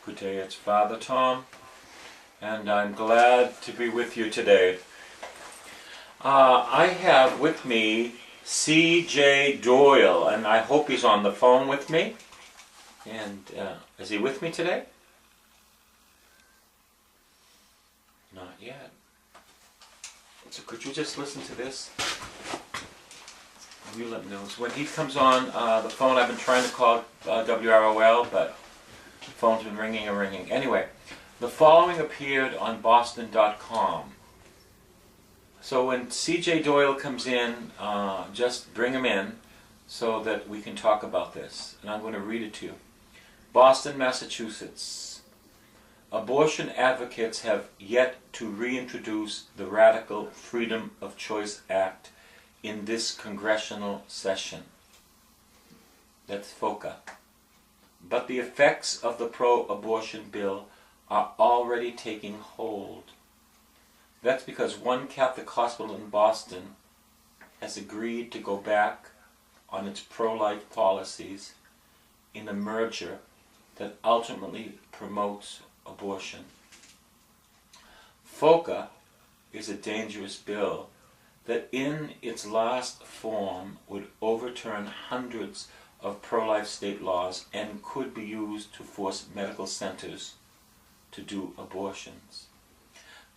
Good day, it's Father Tom, and I'm glad to be with you today. I have with me C.J. Doyle, and I hope he's on the phone with me. And is he with me today? Not yet. So could you just listen to this? You let me know. So when he comes on the phone, I've been trying to call WROL, but the phone's been ringing and ringing. Anyway, the following appeared on Boston.com. So when C.J. Doyle comes in, just bring him in so that we can talk about this. And I'm going to read it to you. Boston, Massachusetts. Abortion advocates have yet to reintroduce the Radical Freedom of Choice Act in this congressional session. That's FOCA. But the effects of the pro-abortion bill are already taking hold. That's because one Catholic hospital in Boston has agreed to go back on its pro-life policies in a merger that ultimately promotes abortion. FOCA is a dangerous bill that in its last form would overturn hundreds of pro-life state laws and could be used to force medical centers to do abortions.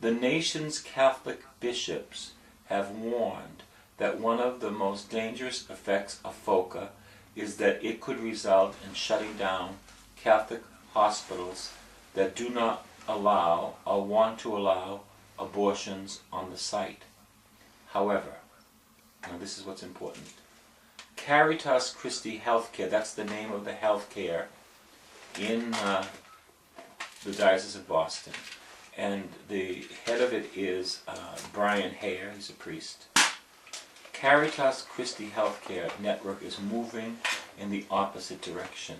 The nation's Catholic bishops have warned that one of the most dangerous effects of FOCA is that it could result in shutting down Catholic hospitals that do not allow or want to allow abortions on the site. However, now this is what's important, Caritas Christi Healthcare, that's the name of the healthcare in the Diocese of Boston, and the head of it is Brian Hare, he's a priest. Caritas Christi Healthcare Network is moving in the opposite direction.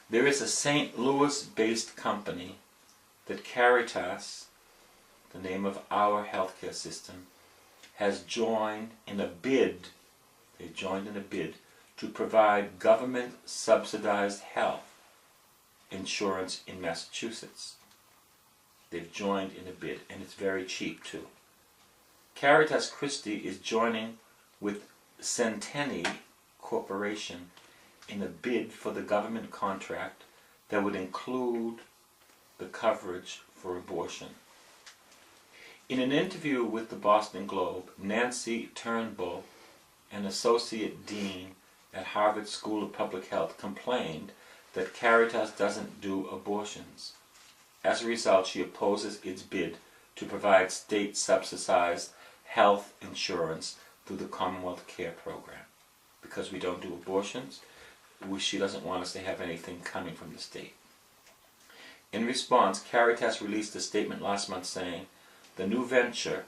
There is a St. Louis-based company that Caritas, the name of our healthcare system, has joined in a bid. They joined in a bid to provide government-subsidized health insurance in Massachusetts. They've joined in a bid, and it's very cheap too. Caritas Christi is joining with Centene Corporation in a bid for the government contract that would include the coverage for abortion. In an interview with the Boston Globe, Nancy Turnbull, an associate dean at Harvard School of Public Health, complained that Caritas doesn't do abortions. As a result, she opposes its bid to provide state-subsidized health insurance through the Commonwealth Care Program. Because we don't do abortions, she doesn't want us to have anything coming from the state. In response, Caritas released a statement last month saying, the new venture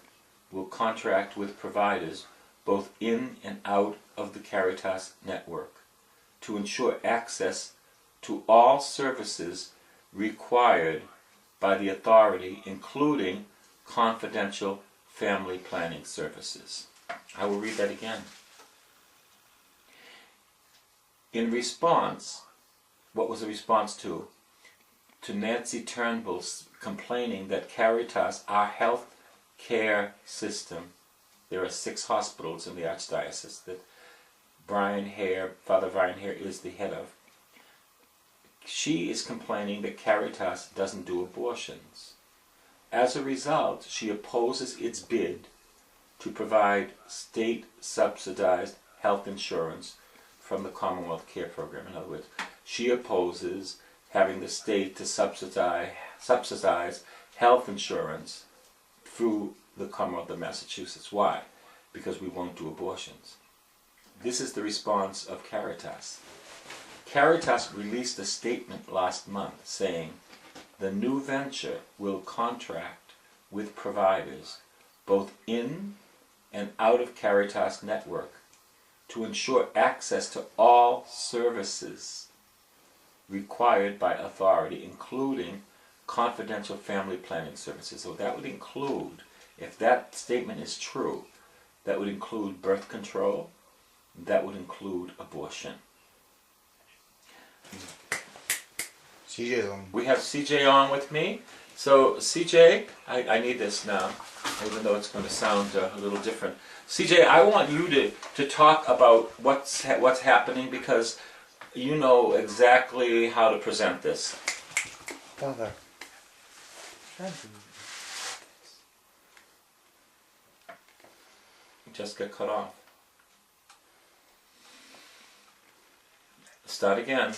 will contract with providers both in and out of the Caritas network to ensure access to all services required by the authority, including confidential family planning services. I will read that again. In response, what was the response to? To Nancy Turnbull's complaining that Caritas, our health care system, there are 6 hospitals in the Archdiocese that Father Brian Hare is the head of. She is complaining that Caritas doesn't do abortions. As a result, she opposes its bid to provide state-subsidized health insurance from the Commonwealth Care Program. In other words, she opposes having the state to subsidize health insurance through the Commonwealth of Massachusetts. Why? Because we won't do abortions. This is the response of Caritas. Caritas released a statement last month saying the new venture will contract with providers both in and out of Caritas network to ensure access to all services required by authority, including confidential family planning services. So that would include, if that statement is true, that would include birth control, that would include abortion. CJ's on. We have CJ on with me. So CJ, I need this now, even though it's going to sound a little different. CJ, I want you to talk about what's happening, because you know exactly how to present this. Father. Just get cut off. Start again.